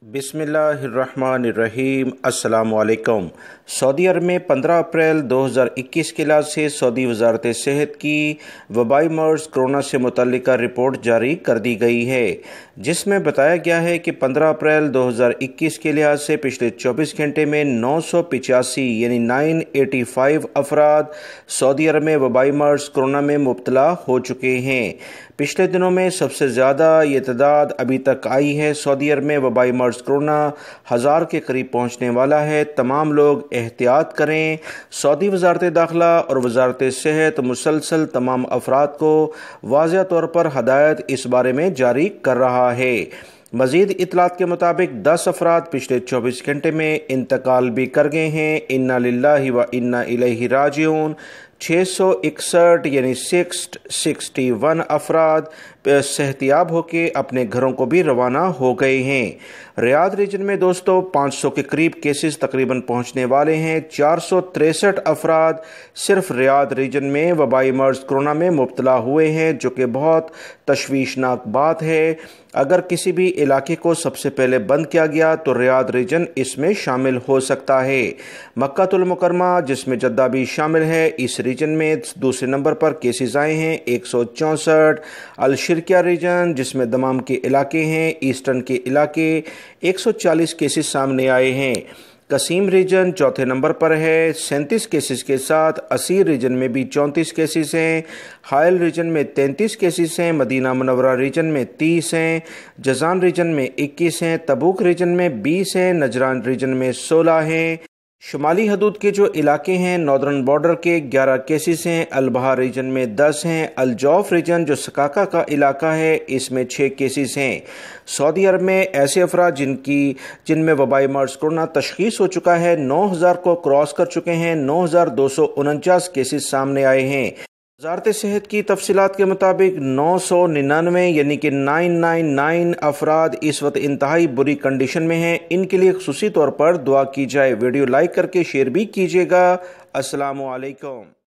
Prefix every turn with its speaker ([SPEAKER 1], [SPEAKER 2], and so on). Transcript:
[SPEAKER 1] بسم اللہ الرحمن الرحیم۔ السلام علیکم۔ سعودی عرب میں 15 اپریل 2021 کے لحاظ سے سعودی وزارت صحت کی وبائی مرض کرونا سے متعلقہ رپورٹ جاری کر دی گئی ہے، جس میں بتایا گیا ہے کہ 15 اپریل 2021 کے لحاظ سے پچھلے 24 گھنٹے میں 985 یعنی 985 افراد سعودی عرب میں وبائی مرض کرونا میں مبتلا ہو چکے ہیں۔ پچھلے دنوں میں سب سے زیادہ یہ تعداد ابھی تک آئی ہے۔ سعودی عرب میں وبائی مرض کرونا 1000 کے قریب پہنچنے والا ہے۔ تمام لوگ احتیاط کریں۔ سعودی وزارت داخلہ اور وزارت صحت مسلسل تمام افراد کو واضح طور پر ہدایت اس بارے میں جاری کر رہا ہے۔ مزید اطلاعات کے مطابق 10 افراد پچھلے 24 گھنٹے میں انتقال بھی کر گئے ہیں۔ انا للہ و انا الیہ راجعون۔ 661 یعنی 661 افراد صحتیاب ہو کے اپنے گھروں کو بھی روانہ ہو گئے ہیں۔ ریاض ریجن میں دوستوں 500 کے قریب کیسز تقریباً پہنچنے والے ہیں۔ 463 افراد صرف ریاض ریجن میں وبائی مرض کرونا میں مبتلا ہوئے ہیں، جو کہ بہت تشویشناک بات ہے۔ اگر کسی بھی علاقے کو سب سے پہلے بند کیا گیا تو ریاض ریجن اس میں شامل ہو سکتا ہے۔ مکہ المکرمہ جس میں جدہ بھی شامل ہے، اس ریجن میں دوسرے نمبر پر کیسز آئے ہیں 164۔ الشرقیہ ریجن جس میں دمام کے علاقے ہیں، ایسٹرن کے علاقے 140 کیسز سامنے آئے ہیں۔ قسیم ریجن چوتھے نمبر پر ہے 37 کیسز کے ساتھ۔ اسیر ریجن میں بھی 34 کیسز ہیں۔ حائل ریجن میں 33 کیسز ہیں۔ مدینہ منورہ ریجن میں 30 ہیں۔ جازان ریجن میں 21 ہیں۔ تبوک ریجن میں 20 ہیں۔ نجران ریجن میں 16 ہیں۔ شمالی حدود کے جو علاقے ہیں ناردرن بارڈر کے 11 کیسز ہیں۔ البحر ریجن میں 10 ہیں۔ الجوف ریجن جو سکاکا کا علاقہ ہے، اس میں 6 کیسز ہیں۔ سعودی عرب میں ایسے افراد جن میں وبائی مرض کرونا تشخیص ہو چکا ہے 9000 کو کراس کر چکے ہیں۔ 9249 کیسز سامنے آئے ہیں۔ وزارت صحت کی تفصیلات کے مطابق 999 یعنی کہ 999 افراد اس وقت انتہائی بری کنڈیشن میں ہیں۔ ان کے لیے خصوصی طور پر دعا کی جائے۔ ویڈیو لائک کر کے شیئر بھی کیجیے گا۔ السلام علیکم۔